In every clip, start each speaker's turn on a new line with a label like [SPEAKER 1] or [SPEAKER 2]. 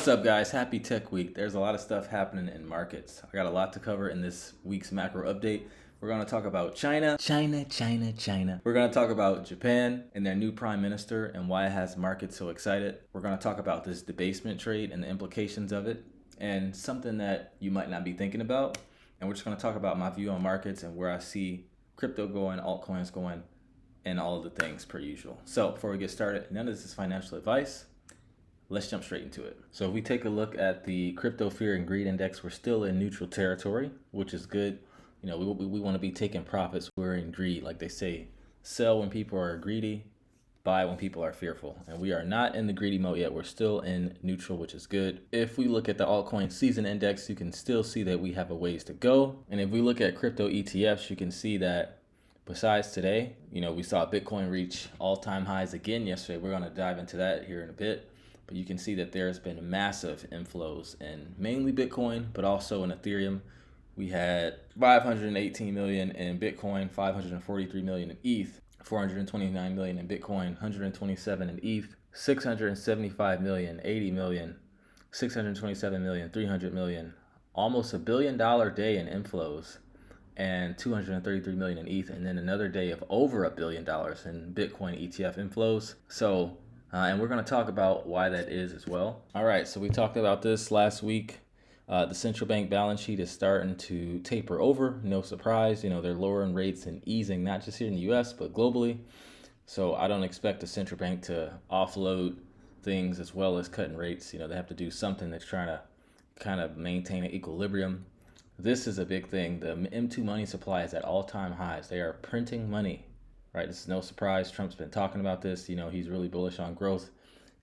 [SPEAKER 1] What's up, guys? Happy Tech Week. There's a lot of stuff happening in markets. I got a lot to cover in this week's macro update. We're going to talk about China. We're going to talk about Japan and their new prime minister and why it has markets so excited. We're going to talk about this debasement trade and the implications of it and something that you might not be thinking about. And we're just going to talk about my view on markets and where I see crypto going, altcoins going, and all of the things per usual. So before we get started, none of this is financial advice. Let's jump straight into it. So if we take a look at the crypto fear and greed index, we're still in neutral territory, which is good. You know, we want to be taking profits. We're in greed, like they say. Sell when people are greedy, buy when people are fearful. And we are not in the greedy mode yet. We're still in neutral, which is good. If we look at the altcoin season index, you can still see that we have a ways to go. And if we look at crypto ETFs, you can see that besides today, you know, we saw Bitcoin reach all-time highs again yesterday. We're going to dive into that here in a bit. But you can see that there's been massive inflows in mainly Bitcoin, but also in Ethereum. We had 518 million in Bitcoin, 543 million in ETH, 429 million in Bitcoin, 127 in ETH, 675 million, 80 million, 627 million, 300 million, almost $1 billion day in inflows, and 233 million in ETH, and then another day of over $1 billion in Bitcoin ETF inflows. So and we're going to talk about why that is as well. All right, so we talked about this last week. The central bank balance sheet is starting to taper over. No surprise, you know, they're lowering rates and easing, not just here in the US, but globally. So I don't expect the central bank to offload things as well as cutting rates. You know, they have to do something that's trying to kind of maintain an equilibrium. This is a big thing. The M2 money supply is at all-time highs. They are printing money. Right, this is no surprise. Trump's been talking about this. You know, he's really bullish on growth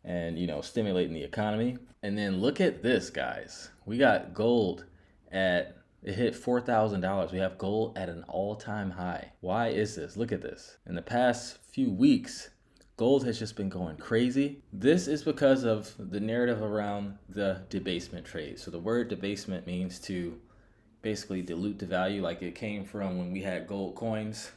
[SPEAKER 1] and, you know, stimulating the economy. And then look at this, guys. We got gold it hit $4,000. We have gold at an all-time high. Why is this? Look at this. In the past few weeks, gold has just been going crazy. This is because of the narrative around the debasement trade. So the word debasement means to basically dilute the value, like it came from when we had gold coins.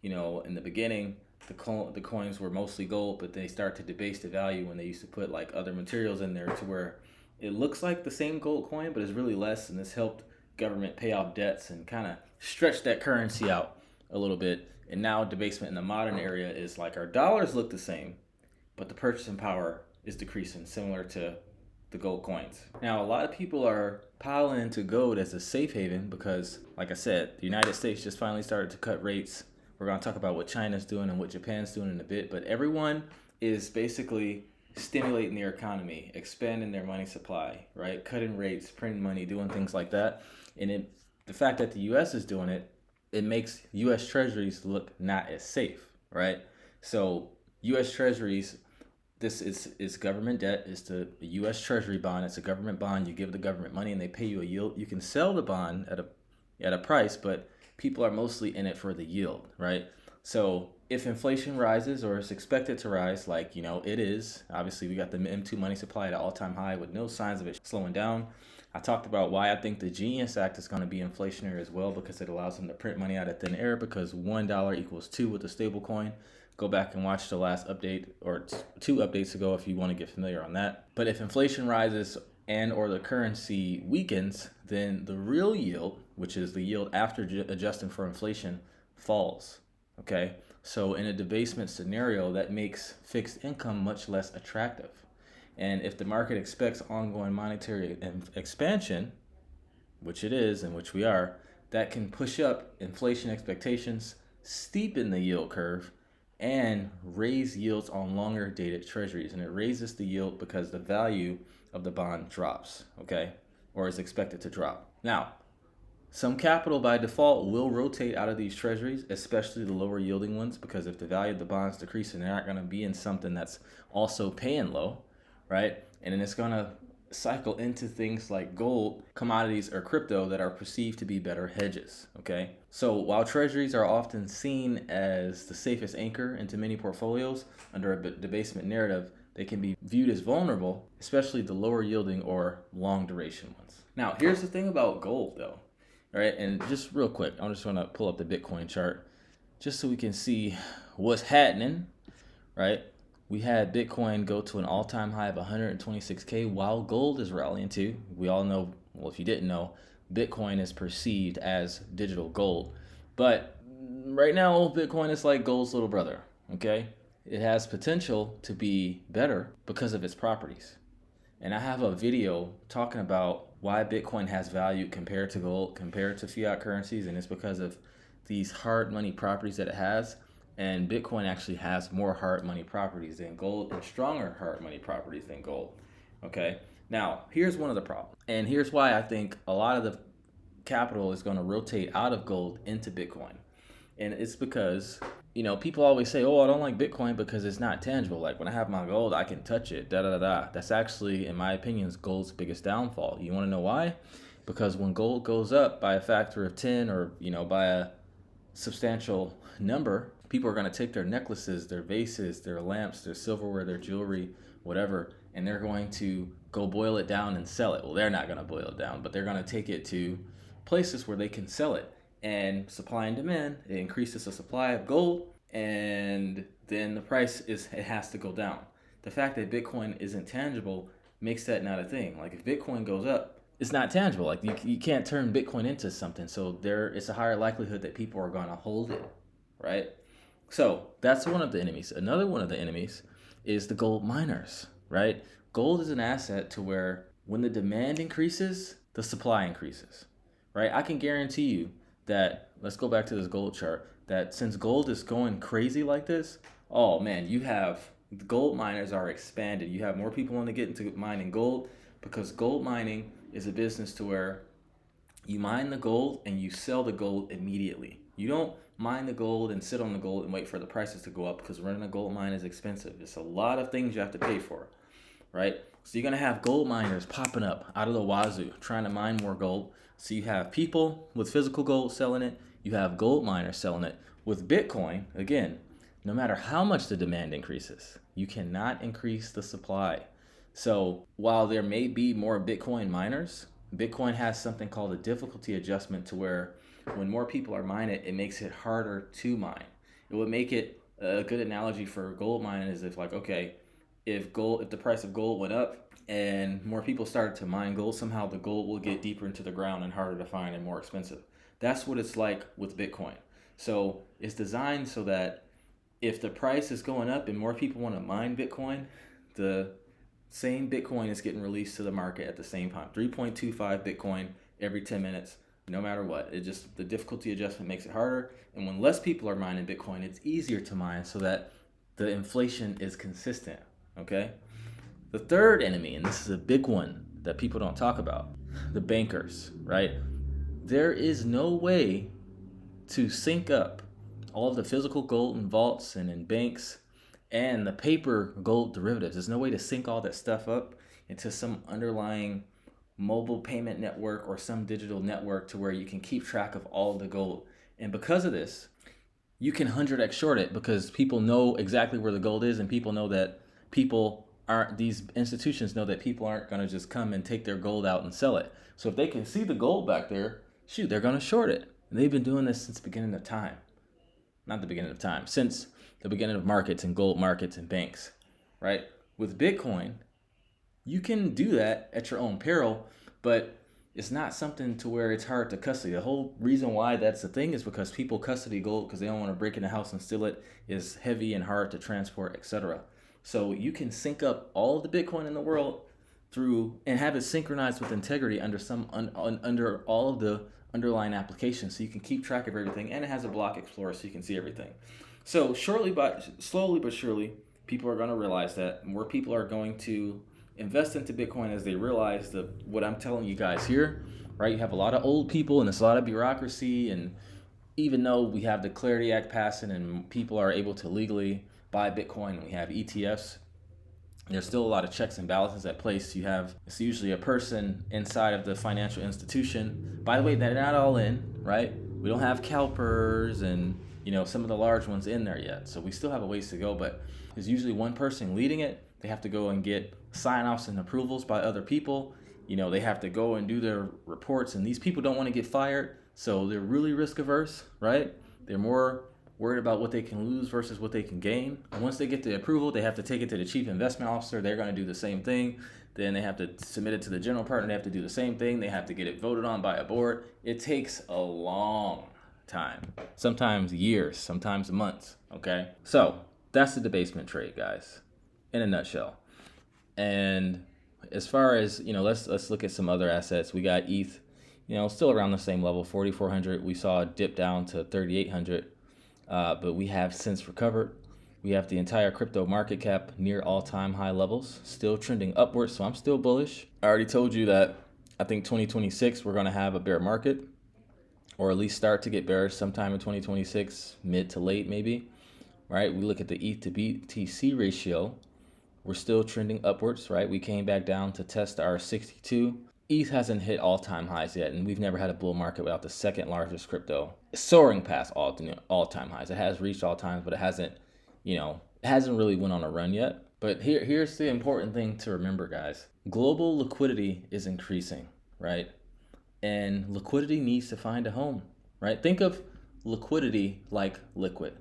[SPEAKER 1] You know, in the beginning, the coins were mostly gold, but they start to debase the value when they used to put like other materials in there to where it looks like the same gold coin, but it's really less. And this helped government pay off debts and kind of stretch that currency out a little bit. And now debasement in the modern area is like our dollars look the same, but the purchasing power is decreasing, similar to the gold coins. Now, a lot of people are piling into gold as a safe haven because, like I said, the United States just finally started to cut rates. We're going to talk about what China's doing and what Japan's doing in a bit, but everyone is basically stimulating their economy, expanding their money supply, right? Cutting rates, printing money, doing things like that. And the fact that the U.S. is doing it, it makes U.S. treasuries look not as safe, right? So U.S. treasuries, this is government debt. It's the U.S. treasury bond. It's a government bond. You give the government money and they pay you a yield. You can sell the bond at a price, but people are mostly in it for the yield, right? So if inflation rises or is expected to rise, like, you know, it is, obviously we got the M2 money supply at an all-time high with no signs of it slowing down. I talked about why I think the Genius Act is going to be inflationary as well, because it allows them to print money out of thin air, because $1 equals 2 with the stable coin. Go back and watch the last update or 2 updates ago if you want to get familiar on that. But if inflation rises and or the currency weakens, then the real yield, which is the yield after adjusting for inflation, falls, okay? So in a debasement scenario, that makes fixed income much less attractive. And if the market expects ongoing monetary expansion, which it is and which we are, that can push up inflation expectations, steepen the yield curve, and raise yields on longer dated treasuries. And it raises the yield because the value of the bond drops, okay, or is expected to drop. Now, some capital by default will rotate out of these treasuries, especially the lower yielding ones, because if the value of the bonds decreases, they're not going to be in something that's also paying low, right? And then it's going to cycle into things like gold, commodities, or crypto that are perceived to be better hedges, okay? So while treasuries are often seen as the safest anchor into many portfolios under a debasement narrative, they can be viewed as vulnerable, especially the lower yielding or long duration ones. Now, here's the thing about gold though, right? And just real quick, I'm just gonna pull up the Bitcoin chart just so we can see what's happening, right? we had Bitcoin go to an all-time high of 126K while gold is rallying too. We all know, well, if you didn't know, Bitcoin is perceived as digital gold. But right now, Bitcoin is like gold's little brother, okay? It has potential to be better because of its properties. And I have a video talking about why Bitcoin has value compared to gold, compared to fiat currencies, and it's because of these hard money properties that it has. And Bitcoin actually has more hard money properties than gold and stronger hard money properties than gold. Okay, now here's one of the problems. And here's why I think a lot of the capital is going to rotate out of gold into Bitcoin. And it's because, people always say, oh, I don't like Bitcoin because it's not tangible. Like when I have my gold, I can touch it, da da da da. That's actually, in my opinion, is gold's biggest downfall. You want to know why? Because when gold goes up by a factor of 10 or, by a substantial number, people are going to take their necklaces, their vases, their lamps, their silverware, their jewelry, whatever, and they're going to go boil it down and sell it. Well, they're not going to boil it down, but they're going to take it to places where they can sell it. And supply and demand, it increases the supply of gold, and then the price it has to go down. The fact that Bitcoin isn't tangible makes that not a thing. Like if Bitcoin goes up, it's not tangible. Like you can't turn Bitcoin into something. So it's a higher likelihood that people are going to hold it, right? So that's one of the enemies. Another one of the enemies is the gold miners, right? Gold is an asset to where when the demand increases, the supply increases, right? I can guarantee you that, let's go back to this gold chart, that since gold is going crazy like this, oh man, the gold miners are expanded. You have more people want to get into mining gold because gold mining is a business to where you mine the gold and you sell the gold immediately. You don't mine the gold and sit on the gold and wait for the prices to go up because running a gold mine is expensive. It's a lot of things you have to pay for, right? So you're going to have gold miners popping up out of the wazoo trying to mine more gold. So you have people with physical gold selling it. You have gold miners selling it. With Bitcoin, again, no matter how much the demand increases, you cannot increase the supply. So while there may be more Bitcoin miners, Bitcoin has something called a difficulty adjustment to where when more people are mining it, it makes it harder to mine. It would make it a good analogy for gold mining is if if the price of gold went up and more people started to mine gold, somehow the gold will get deeper into the ground and harder to find and more expensive. That's what it's like with Bitcoin. So it's designed so that if the price is going up and more people want to mine Bitcoin, the same Bitcoin is getting released to the market at the same time. 3.25 Bitcoin every 10 minutes, no matter what. The difficulty adjustment makes it harder. And when less people are mining Bitcoin, it's easier to mine so that the inflation is consistent, okay? The third enemy, and this is a big one that people don't talk about, the bankers, right? There is no way to sync up all of the physical gold in vaults and in banks and the paper gold derivatives. There's no way to sync all that stuff up into some underlying mobile payment network or some digital network to where you can keep track of all of the gold. And because of this, you can 100x short it because people know exactly where the gold is, and people know that these institutions know that people aren't going to just come and take their gold out and sell it. So if they can see the gold back there, they're going to short it. And they've been doing this since the beginning of time. Not the beginning of time, since the beginning of markets and gold markets and banks, right? With Bitcoin, you can do that at your own peril, but it's not something to where it's hard to custody. The whole reason why that's the thing is because people custody gold because they don't want to break in the house and steal it. Is heavy and hard to transport, etc. So you can sync up all of the Bitcoin in the world and have it synchronized with integrity under all of the underlying applications, so you can keep track of everything, and it has a block explorer so you can see everything. So slowly but surely, people are going to realize that more people are going to invest into Bitcoin as they realize what I'm telling you guys here, right? You have a lot of old people and there's a lot of bureaucracy, and even though we have the Clarity Act passing and people are able to legally buy Bitcoin and we have ETFs, there's still a lot of checks and balances at place. It's usually a person inside of the financial institution. By the way, they're not all in, right? We don't have CalPERS and some of the large ones in there yet. So we still have a ways to go, but there's usually one person leading it. They have to go and get sign-offs and approvals by other people. They have to go and do their reports, and these people don't want to get fired, so they're really risk averse, right? They're more worried about what they can lose versus what they can gain. And once they get the approval, they have to take it to the chief investment officer. They're going to do the same thing. Then they have to submit it to the general partner. They have to do the same thing. They have to get it voted on by a board. It takes a long time, sometimes years, sometimes months. Okay, so that's the debasement trade, guys, in a nutshell. And as far as, let's look at some other assets. We got ETH, still around the same level, 4,400. We saw a dip down to 3,800, but we have since recovered. We have the entire crypto market cap near all-time high levels, still trending upwards, so I'm still bullish. I already told you that I think 2026 we're going to have a bear market, or at least start to get bearish sometime in 2026, mid to late maybe, right? We look at the ETH to BTC ratio. We're still trending upwards, right? We came back down to test our 62. ETH hasn't hit all-time highs yet, and we've never had a bull market without the second largest crypto soaring past all-time highs. It has reached all times, but it hasn't really went on a run yet. But here's the important thing to remember, guys. Global liquidity is increasing, right? And liquidity needs to find a home, right? Think of liquidity like liquid.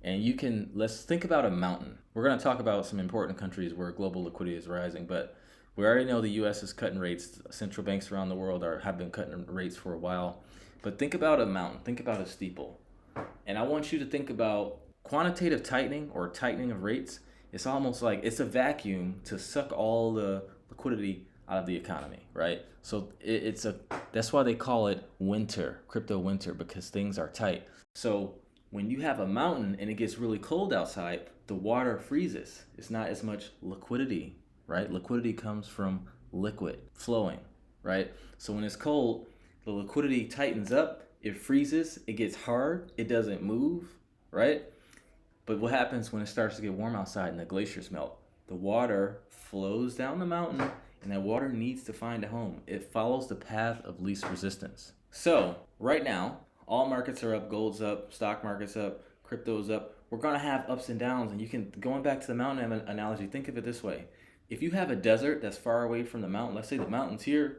[SPEAKER 1] And let's think about a mountain. We're going to talk about some important countries where global liquidity is rising, but we already know the US is cutting rates. Central banks around the world have been cutting rates for a while. But think about a mountain. Think about a steeple. And I want you to think about quantitative tightening or tightening of rates. It's almost like it's a vacuum to suck all the liquidity out of the economy, right? So that's why they call it winter, crypto winter, because things are tight. So when you have a mountain and it gets really cold outside, the water freezes. It's not as much liquidity, right? Liquidity comes from liquid flowing, right? So when it's cold, the liquidity tightens up, it freezes, it gets hard, it doesn't move, right? But what happens when it starts to get warm outside and the glaciers melt? The water flows down the mountain, and that water needs to find a home. It follows the path of least resistance. So right now, all markets are up, gold's up, stock market's up, crypto's up. We're gonna have ups and downs, and going back to the mountain analogy, think of it this way. If you have a desert that's far away from the mountain, let's say the mountain's here,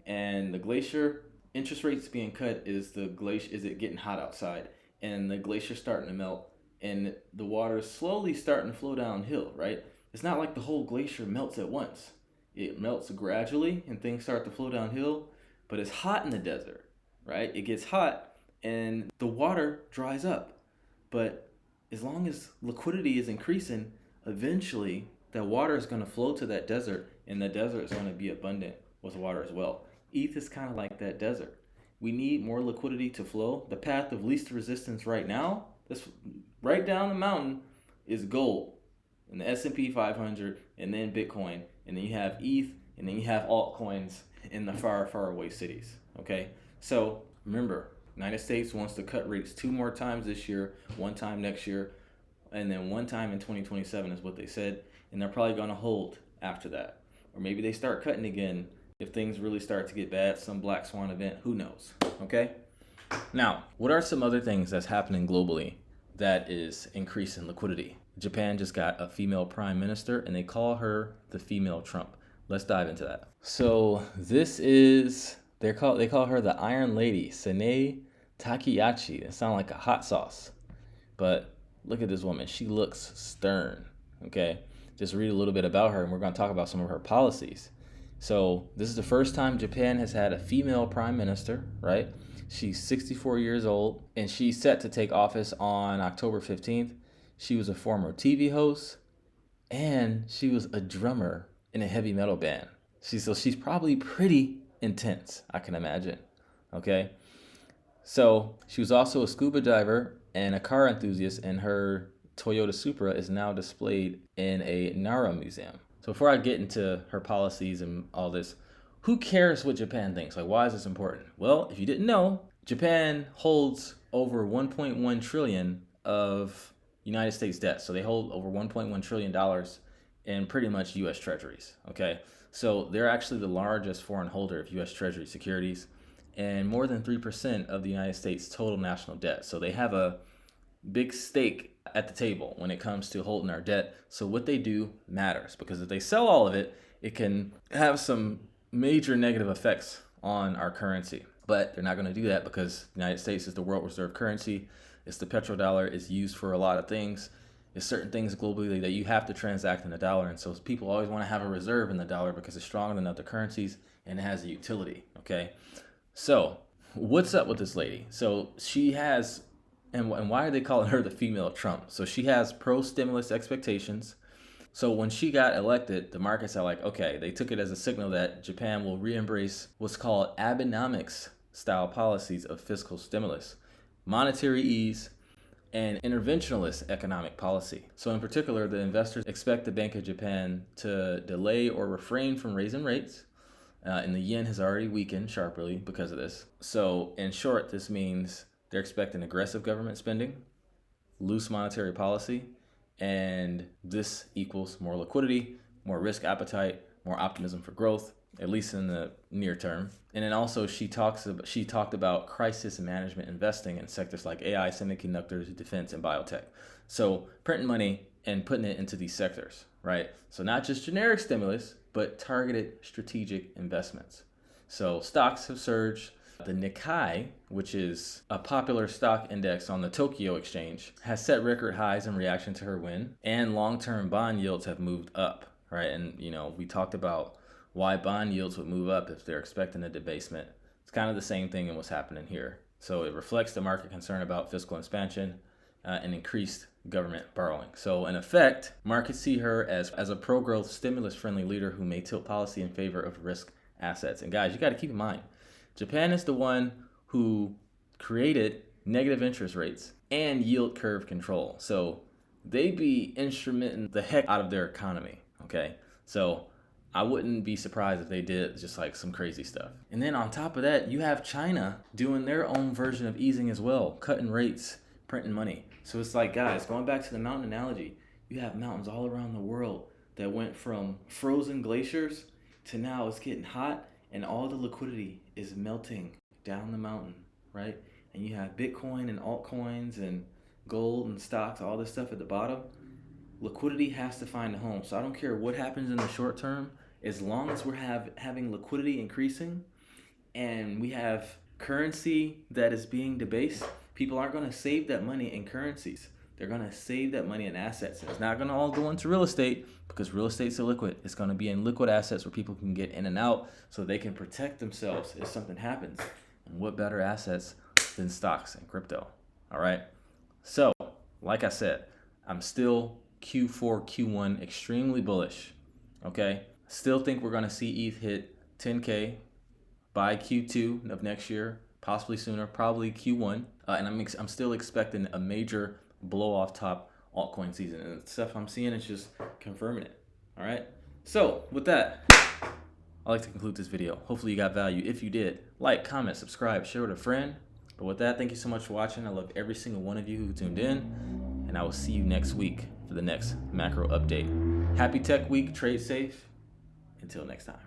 [SPEAKER 1] and the glacier, interest rates being cut is it getting hot outside, and the glacier's starting to melt, and the water is slowly starting to flow downhill, right? It's not like the whole glacier melts at once. It melts gradually and things start to flow downhill, but it's hot in the desert, right? It gets hot and the water dries up. But as long as liquidity is increasing, eventually that water is going to flow to that desert, and the desert is going to be abundant with water as well. ETH is kind of like that desert. We need more liquidity to flow. The path of least resistance right now, this right down the mountain, is gold and the S&P 500, and then Bitcoin, and then you have ETH, and then you have altcoins in the far, far away cities. Okay, so remember, United States wants to cut rates 2 more times this year, 1 time next year, and then 1 time in 2027 is what they said, and they're probably going to hold after that. Or maybe they start cutting again if things really start to get bad, some black swan event, who knows, okay? Now, what are some other things that's happening globally that is increasing liquidity? Japan just got a female prime minister, and they call her the female Trump. Let's dive into that. So they call her the Iron Lady, Sanae Takeyachi. It sounds like a hot sauce, but look at this woman. She looks stern, okay? Just read a little bit about her, and we're going to talk about some of her policies. So this is the first time Japan has had a female prime minister, right? She's 64 years old, and she's set to take office on October 15th. She was a former TV host, and she was a drummer in a heavy metal band. She's probably pretty intense, I can imagine, okay? So she was also a scuba diver and a car enthusiast, and her Toyota Supra is now displayed in a Nara museum. So before I get into her policies and all this, who cares what Japan thinks? Like, why is this important? Well, if you didn't know, Japan holds over 1.1 trillion of United States debt. So they hold over $1.1 trillion in pretty much U.S. treasuries, okay? So they're actually the largest foreign holder of U.S. treasury securities and more than 3% of the United States' total national debt. So they have a big stake at the table when it comes to holding our debt. So what they do matters, because if they sell all of it, it can have some major negative effects on our currency. But they're not going to do that because the United States is the world reserve currency. It's the petrodollar. Is used for a lot of things. There's certain things globally that you have to transact in the dollar. And so people always want to have a reserve in the dollar because it's stronger than other currencies and it has a utility. Okay. So what's up with this lady? So she has, and why are they calling her the female Trump? So she has pro-stimulus expectations. So when she got elected, the markets are like, okay, they took it as a signal that Japan will re-embrace what's called Abenomics style policies of fiscal stimulus, monetary ease, and interventionist economic policy. So in particular, the investors expect the Bank of Japan to delay or refrain from raising rates. And the yen has already weakened sharply because of this. So in short, this means they're expecting aggressive government spending, loose monetary policy, and this equals more liquidity, more risk appetite, more optimism for growth, at least in the near term. And then also she talked about crisis management investing in sectors like AI, semiconductors, defense, and biotech. So printing money and putting it into these sectors, right? So not just generic stimulus, but targeted strategic investments. So stocks have surged. The Nikkei, which is a popular stock index on the Tokyo exchange, has set record highs in reaction to her win, and long-term bond yields have moved up, right? And we talked about why bond yields would move up if they're expecting a debasement. It's kind of the same thing in what's happening here. So it reflects the market concern about fiscal expansion and increased government borrowing. So in effect, markets see her as a pro-growth, stimulus-friendly leader who may tilt policy in favor of risk assets. And guys, you got to keep in mind, Japan is the one who created negative interest rates and yield curve control. So they be instrumenting the heck out of their economy, okay? So I wouldn't be surprised if they did just like some crazy stuff. And then on top of that, you have China doing their own version of easing as well, cutting rates, printing money. So it's like, guys, going back to the mountain analogy, you have mountains all around the world that went from frozen glaciers to now it's getting hot and all the liquidity is melting down the mountain, right? And you have Bitcoin and altcoins and gold and stocks, all this stuff at the bottom. Liquidity has to find a home. So I don't care what happens in the short term, as long as we're having liquidity increasing and we have currency that is being debased, people aren't going to save that money in currencies. They're going to save that money in assets. And it's not going to all go into real estate because real estate's illiquid. It's going to be in liquid assets where people can get in and out so they can protect themselves if something happens. And what better assets than stocks and crypto? All right. So, like I said, I'm still Q4, Q1 extremely bullish. Okay. Still think we're going to see ETH hit 10K by Q2 of next year, possibly sooner, probably Q1. And I'm still expecting a major blow off top altcoin season. And the stuff I'm seeing is just confirming it. All right. So with that, I'd like to conclude this video. Hopefully you got value. If you did, like, comment, subscribe, share with a friend. But with that, thank you so much for watching. I love every single one of you who tuned in. And I will see you next week for the next macro update. Happy Tech Week. Trade safe. Until next time.